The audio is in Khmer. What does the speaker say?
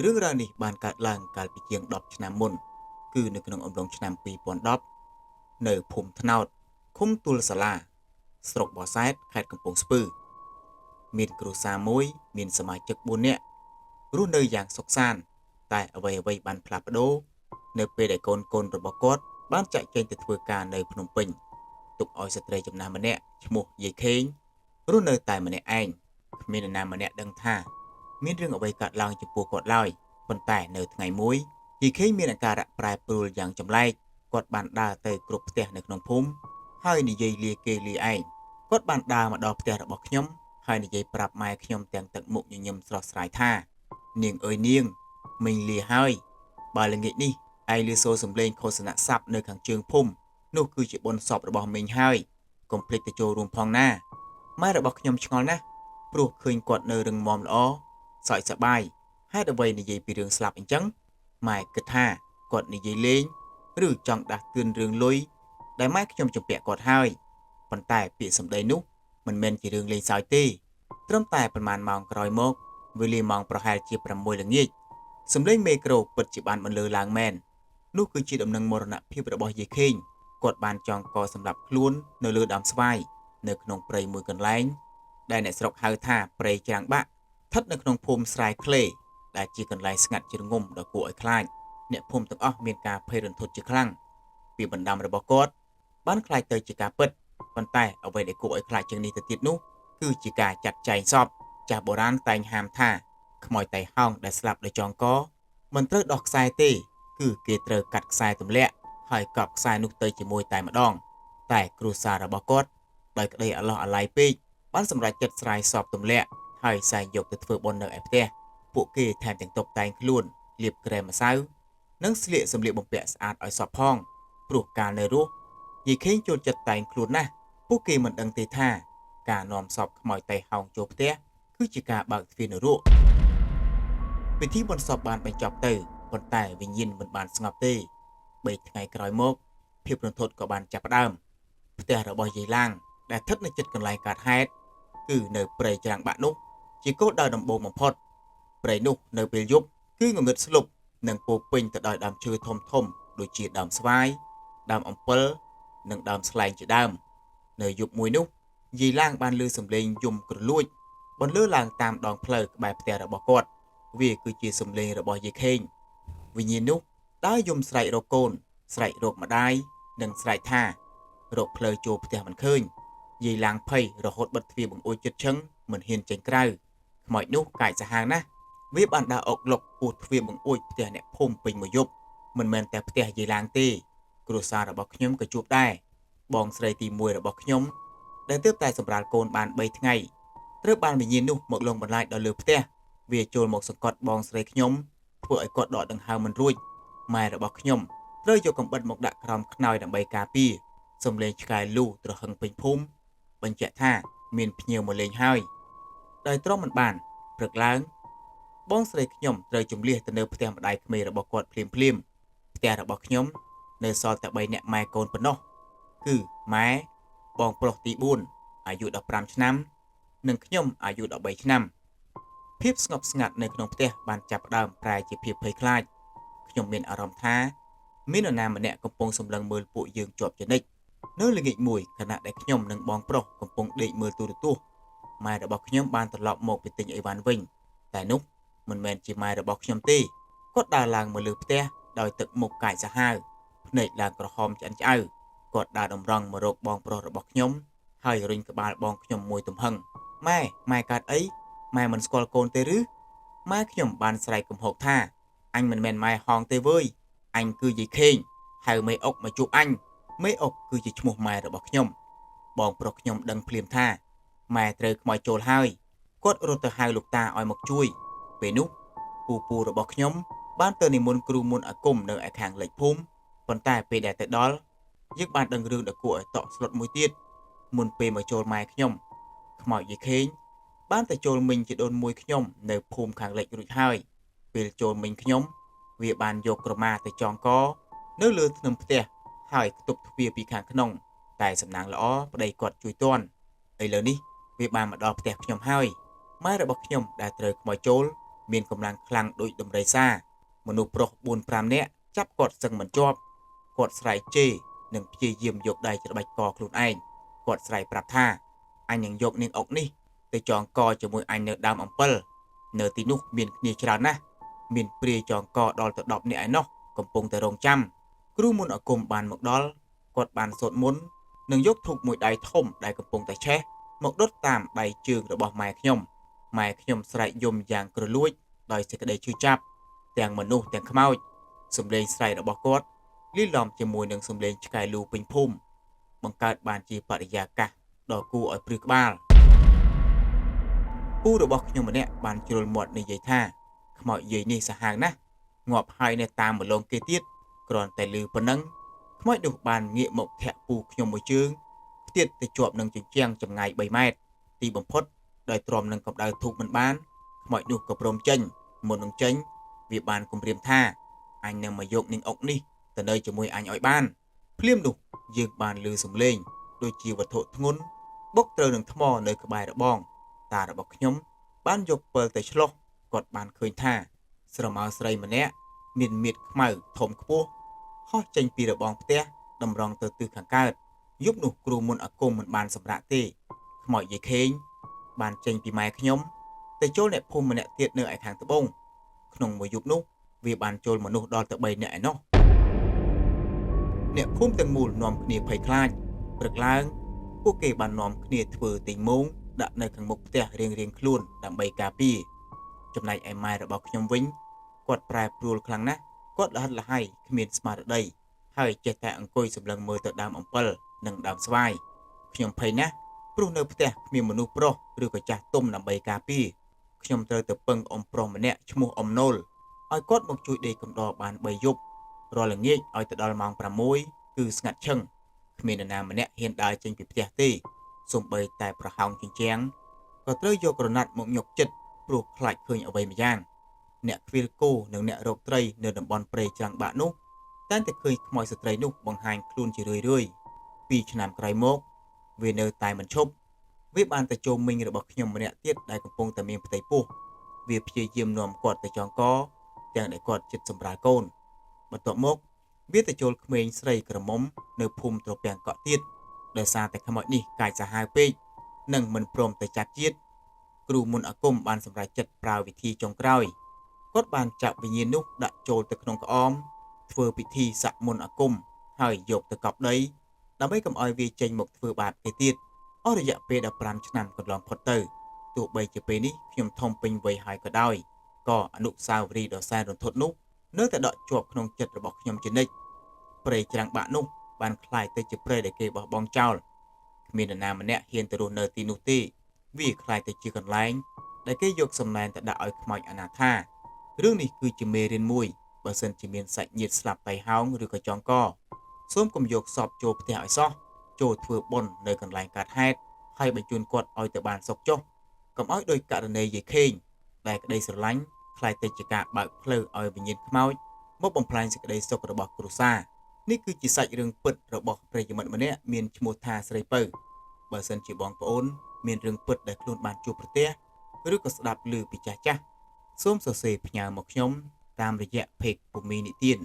រឿងរ៉ាវនេះបានកើតឡើងកាលពីជាង10ឆ្នាំមុនគឺនៅក្នុងអំឡុងឆ្នាំ2010នៅភូមិថ្នោតឃុំទួលសាឡាស្រុកបរសែតខេត្តកំពង់ស្ពឺមានគ្រួសារមួយមានសមាជិក4នាក់រស់នៅយ៉ាងសុខសាន្តតែអ្វីបានផ្លាស់ប្ដូរនៅពេលដែលកូនរបស់គាត់បានចាក់ចែងទៅធ្វើការនៅភ្នំពេញទុកឲ្យស្ត្រីចំណាស់ម្នាក់ឈ្មោះយាយខេងរស់នៅតែម្នាក់ឯងគ្មាននរណាម្នាក់ដឹងថាមានរឿងអ្វីកើតឡើងចំពោះគាត់ឡើយ ប៉ុន្តែនៅថ្ងៃមួយយីខេងមានអាការៈប្រែប្រួលយ៉ាងចម្លែកគាត់បានដើរទៅគ្រប់ផ្ទះនៅក្នុងភូមិហើយនិយាយលាគេលាឯងគាត់បានដើរមកដល់ផ្ទះរបស់ខ្ញុំហើយនិយាយប្រាប់ម៉ែខ្ញុំទាំងទឹកមុខញញឹមស្រស់ស្រាយថានាងអើយនាងមិញលាហើយបើល្ងាចនេះឯងលឺសូរសំឡេងឃោសនាស័ព្ទនៅខាងជើងភូមិនោះគឺជាបុណ្យសពរបស់មីងហើយកុំភ្លេចទៅចូលរួមផងណាម៉ែរបស់ខ្ញុំឆ្ងល់ណាស់ព្រោះឃើញគាត់នៅរឹងមាំល្អសើចសប្បាយ ហេតុអ្វីនិយាយពីរឿងស្លាប់អញ្ចឹងម៉ែគិតថាគាត់និយាយលេងឬចង់ដាស់តឿនរឿងលុយដែលម៉ែខ្ញុំជំពាក់គាត់ហើយប៉ុន្តែពាក្យសម្ដីនោះមិនមែនជារឿងលេងសើចទេត្រឹមតែប្រហែលម៉ោងក្រោយមកវេលាម៉ោងប្រហែលជា6ល្ងាចសម្លេងមេក្រូពិតជាបានបន្លឺឡើងមែននោះគឺជាដំណឹងមរណភាពរបស់យាយខេងគាត់បានចងកសម្រាប់ខ្លួននៅលើដើមស្វាយនៅក្នុងព្រៃមួយកន្លែងដែលអ្នកស្រុកហៅថាព្រៃច្រាំងបាក់ស្ថិតនៅក្នុងភូមិស្រែក្លេដែលជាកន្លែងស្ងាត់ជ្រងំដ៏គួរឲ្យខ្លាចអ្នកភូមិទាំងអស់មានការភ័យរន្ធត់ជាខ្លាំងពីបណ្ដាំរបស់គាត់បានខ្លាចទៅជាការពិតប៉ុន្តែអ្វីដែលគួរឲ្យខ្លាចជាងនេះទៅទៀតនោះគឺជាការចាត់ចែងសពចាស់បុរាណតែងហាមថាខ្មោចតៃហោងដែលស្លាប់ដោយចងកមិនត្រូវដោះខ្សែទេគឺគេត្រូវកាត់ខ្សែទម្លាក់ហើយកប់ខ្សែនោះទៅជាមួយតែម្ដងតែគ្រួសាររបស់គាត់ដោយក្តីអាឡោះអាល័យពេកបានសម្រេចចិត្តស្រាយសពទម្លាក់ហើយសែងយកទៅធ្វើបុណ្យនៅឯផ្ទះ ពួកគេថែមទាំងតុបតែងខ្លួនលាបក្រែមម្សៅនិងស្លៀកសម្លៀកបំពាក់ស្អាតឲ្យសពផងព្រោះកាលនៅរស់យាយខេងចូលចិត្តតែងខ្លួនណាស់ពួកគេមិនដឹងទេថាការនាំសពខ្មោចតៃហោងចូលផ្ទះគឺជាការបើកទ្វារនរកពិធីបុណ្យសពបានបញ្ចប់ទៅប៉ុន្តែវិញ្ញាណមិនបានស្ងប់ទេ3ថ្ងៃក្រោយមកភាពរន្ធត់ក៏បានចាប់ផ្ដើមផ្ទះរបស់យាយឡាងដែលស្ថិតនៅជិតកន្លែងកើតហេតុគឺនៅព្រៃច្រាំងបាក់នោះជាគោលដៅដំបូងបំផុត ព្រៃនោះនៅពេលយប់គឺងងឹតស្លុបនិងពោពេញទៅដោយដើមឈើធំដូចជាដើមស្វាយដើមអំពិលនិងដើមស្លែងជាដើមនៅយប់មួយនោះយាយឡាងបានឮសំឡេងយំគ្រលួចបន្លឺឡើងតាមដងផ្លូវក្បែរផ្ទះរបស់គាត់វាគឺជាសំឡេងរបស់យាយខេងវិញ្ញាណនោះដើរយំស្រែករកកូនស្រែករកម្ដាយនិងស្រែកថារកផ្លូវចូលផ្ទះមិនឃើញយាយឡាងភ័យរហូតបិទទ្វារបង្អួចជិតឈឹងមិនហ៊ានចេញក្រៅខ្មោចនោះកាចសាហាវណាស់ វាបានដើរអុកឡុកពោះទ្វារបង្អួចផ្ទះអ្នកភូមិពេញមួយយប់មិនមែនតែផ្ទះយាយឡាងទេគ្រួសាររបស់ខ្ញុំក៏ជួបដែរបងស្រីទី1របស់ខ្ញុំដែលទើបតែសម្រាលកូនបាន3ថ្ងៃត្រូវបានវិញ្ញាណនោះមកលងបន្លាចដល់លើផ្ទះវាចូលមកសង្កត់បងស្រីខ្ញុំធ្វើឲ្យគាត់ដកដង្ហើមមិនរួចម៉ែរបស់ខ្ញុំត្រូវយកកំបិតមកដាក់ក្រោមខ្នើយដើម្បីការពារសំឡេងឆ្កែលូត្រហឹងពេញភូមិបញ្ជាក់ថាមានភ្ញៀវមកលេងហើយដោយទ្រាំមិនបានព្រឹកឡើង បងស្រីខ្ញុំត្រូវជំលះទៅនៅផ្ទះម្ដាយក្មេករបស់គាត់ភ្លាមផ្ទះរបស់ខ្ញុំនៅសល់តែ3នាក់ម៉ែកូនប៉ុណ្ណោះគឺម៉ែបងប្រុសទី4អាយុ15ឆ្នាំនិងខ្ញុំអាយុ13ឆ្នាំភាពស្ងប់ស្ងាត់នៅក្នុងផ្ទះបានចាប់ផ្ដើមប្រែជាភាពភ័យខ្លាចខ្ញុំមានអារម្មណ៍ថាមាននរណាម្នាក់កំពុងសម្លឹងមើលពួកយើងជាប់ជានិច្ចនៅល្ងាចមួយខណៈដែលខ្ញុំនិងបងប្រុសកំពុងដេកមើលទូរទស្សន៍ម៉ែរបស់ខ្ញុំបានត្រឡប់មកពីទិញអីវ៉ាន់វិញតែនោះ មិនមែនជាម៉ែរបស់ខ្ញុំទេគាត់ដើរឡើងមកលើផ្ទះដោយទឹកមុខកាចសាហាវភ្នែកឡើងក្រហមឆ្អិនឆ្អៅគាត់ដើរតម្រង់មករកបងប្រុសរបស់ខ្ញុំហើយរុញក្បាលបងខ្ញុំមួយទំហឹងម៉ែកើតអីម៉ែមិនស្គាល់កូនទេឬម៉ែខ្ញុំបានស្រែកគំហកថាអញមិនមែនម៉ែហងទេវើយអញគឺយាយខេងហៅមេអុកមកជួបអញមេអុកគឺជាឈ្មោះម៉ែរបស់ខ្ញុំបងប្រុសខ្ញុំដឹងភ្លាមថាម៉ែត្រូវខ្មោចចូលហើយគាត់រត់ទៅហៅលោកតាឲ្យមកជួយ ពេលនោះពូរបស់ខ្ញុំបានទៅនិមន្តគ្រូមុនអាគមនៅឯខាងលិចភូមិប៉ុន្តែពេលដែលទៅដល់យើងបានដឹងរឿងដ៏គួរឲ្យតក់ស្លុតមួយទៀតមុនពេលមកចូលម៉ែខ្ញុំខ្មោចយីខេងបានទៅចូលមីងជាដូនមួយខ្ញុំនៅភូមិខាងលិចរួចហើយពេលចូលមីងខ្ញុំវាបានយកក្រមាទៅចងកនៅលើធ្នឹមផ្ទះហើយខ្ទប់ទ្វារពីខាងក្នុងតែសំណាងល្អប្តីគាត់ជួយទាន់ឥឡូវនេះវាបានមកដល់ផ្ទះខ្ញុំហើយ ម៉ែរបស់ខ្ញុំដែលត្រូវខ្មោចចូល មានកម្លាំងខ្លាំងដូចដំរីសាមនុស្សប្រុស4-5នាក់ចាប់គាត់សឹងមិនជាប់គាត់ស្រែកជេរនិងព្យាយាមយកដៃច្របាច់កខ្លួនឯងគាត់ស្រែកប្រាប់ថាអញនឹងយកនាងអុកនេះទៅចងកជាមួយអញនៅដើមអំពិលនៅទីនោះមានគ្នាច្រើនណាស់មានព្រាយចងកដល់ទៅ10នាក់ឯណោះកំពុងតែរងចាំគ្រូមុនអាគមបានមកដល់គាត់បានសូត្រមន្តនិងយកធូបមួយដៃធំដែលកំពុងតែឆេះមកដុតតាមដៃជើងរបស់ម៉ែខ្ញុំស្រែកយំយ៉ាងគ្រលួចដោយសេចក្តីឈឺចាប់ទាំងមនុស្សទាំងខ្មោចសំឡេងស្រែករបស់គាត់លាយឡំជាមួយនឹងសំឡេងឆ្កែលូពេញភូមិបង្កើតបានជាបរិយាកាសដ៏គួរឲ្យព្រឺក្បាលពូរបស់ខ្ញុំម្នាក់បានជ្រុលមាត់និយាយថាខ្មោចយាយនេះសាហាវណាស់ងាប់ហើយនៅតាមម្លងគេទៀតគ្រាន់តែលឺប៉ុណ្ណឹងខ្មោចនោះបានងាកមកធាក់ពូខ្ញុំមួយជើងផ្ទាត់ទៅជាប់នឹងជញ្ជាំងចម្ងាយ3ម៉ែត្រទីបំផុតដោយទ្រាំនឹងកម្ដៅធូបមិនបានខ្មោចនោះក៏ព្រមចេញមុននឹងចេញវាបានគំរាមថាអញនឹងមកយកនាងអុកនេះទៅនៅជាមួយអញឲ្យបានភ្លាមនោះយើងបានឮសំឡេងដូចជាវត្ថុធ្ងន់បុកត្រូវនឹងថ្មនៅក្បែររបងតារបស់ខ្ញុំបានយកពិលទៅឆ្លុះគាត់បានឃើញថាស្រមោលស្រីម្នាក់មានមៀតខ្មៅធំខ្ពស់ហោះចេញពីរបងផ្ទះតម្រង់ទៅទិសខាងកើតយប់នោះគ្រូមុនអាគមមិនបានសម្រាកទេខ្មោចយាយខេងបានចេញពីម៉ែខ្ញុំទៅចូលអ្នកភូមិម្នាក់ទៀតនៅឯខាងត្បូងក្នុងមួយយប់នោះវាបានចូលមនុស្សដល់ទៅ3នាក់ឯណោះអ្នកភូមិទាំងមូលនាំគ្នាភ័យខ្លាចព្រឹកឡើងពួកគេបាននាំគ្នាធ្វើទីងមងដាក់នៅខាងមុខផ្ទះរៀងៗខ្លួនដើម្បីការពារចំណែកឯម៉ែរបស់ខ្ញុំវិញគាត់ប្រែប្រួលខ្លាំងណាស់គាត់លះហិតលះហើយគ្មានស្មារតីហើយចេះតែអង្គុយសម្លឹងមើលទៅដើមអំពិលនិងដើមស្វាយខ្ញុំភ័យណាស់ព្រោះនៅផ្ទះគ្មានមនុស្សប្រុសឬក៏ចាស់ទុំដើម្បីការពារខ្ញុំត្រូវទៅពឹងអ៊ំប្រុសម្នាក់ឈ្មោះអ៊ំណូលឲ្យគាត់មកជួយដេកកំដរបាន3យប់រាល់ល្ងាចឲ្យទៅដល់ម៉ោង6គឺស្ងាត់ឈឹងគ្មាននរណាម្នាក់ហ៊ានដើរចេញពីផ្ទះទេសូម្បីតែប្រហោងជញ្ជាំងក៏ត្រូវយកក្រណាត់មកញុកចិត្តព្រោះខ្លាចឃើញអ្វីម្យ៉ាងអ្នកខ្វៀលគោនិងអ្នករកត្រីនៅតំបន់ព្រៃច្រាំងបាក់នោះតែតែឃើញខ្មោចស្ត្រីនោះបង្ហាញខ្លួនជារឿយ2ឆ្នាំក្រោយមកវានៅតែមិនឈប់វាបានទៅចូលមីងរបស់ខ្ញុំម្នាក់ទៀតដែលកំពុងតែមានផ្ទៃពោះវាព្យាយាមនាំគាត់ទៅចងកទាំងដែលគាត់ចិត្តសម្រាលកូនបន្ទាប់មកវាទៅចូលក្មេងស្រីក្រមុំនៅភូមិត្រពាំងកក់ទៀតដោយសារតែខ្មោចនេះកាចសាហាវពេកនិងមិនព្រមទៅចាប់ជាតិគ្រូមុនអាគមបានសម្រេចចិត្តប្រើវិធីចុងក្រោយគាត់បានចាប់វិញ្ញាណនោះដាក់ចូលទៅក្នុងក្អមធ្វើពិធីសាក់មុនអាគមហើយយកទៅកប់ដីដើម្បីកុំឲ្យវាចេញមកធ្វើបាបគេទៀតអស់រយៈពេល15ឆ្នាំកន្លងផុតទៅទោះបីជាពេលនេះខ្ញុំធំពេញវ័យហើយក៏ដោយក៏អនុស្សាវរីយ៍ដ៏សែនរន្ធត់នោះនៅតែដក់ជាប់ក្នុងចិត្តរបស់ខ្ញុំជានិច្ចព្រៃច្រាំងបាក់នោះបានคล้ายទៅជាព្រៃដែលគេបោះបង់ចោលគ្មាននរណាម្នាក់ហ៊ានទៅរស់នៅទីនោះទេវាคล้ายទៅជាកន្លែងដែលគេយកសំណែនទៅដាក់ឲ្យខ្មោចអនាថារឿងនេះគឺជាមេរៀនមួយបើសិនជាមានសាច់ញាតិស្លាប់តៃហោងឬក៏ចងកសូមកុំយកសពចូលផ្ទះឲ្យសោះចូលធ្វើបុណ្យនៅកន្លែងកើតហេតុហើយបញ្ជូនគាត់ឲ្យទៅបានសុខចុះកុំឲ្យដោយករណីយាយខេងដែលក្តីស្រឡាញ់คล้ายទៅជាការបើកផ្លូវឲ្យវិញ្ញាណខ្មោចមកបំផ្លាញសេចក្តីសុខរបស់គ្រួសារនេះគឺជាសាច់រឿងពិតរបស់ប្រិយមិត្តម្នាក់មានឈ្មោះថាស្រីពៅបើសិនជាបងប្អូនមានរឿងពិតដែលខ្លួនបានជួបប្រទះឬក៏ស្ដាប់ឮពីចាស់ៗសូមសរសេរផ្ញើមកខ្ញុំតាមរយៈ Page ភូមិនិទាន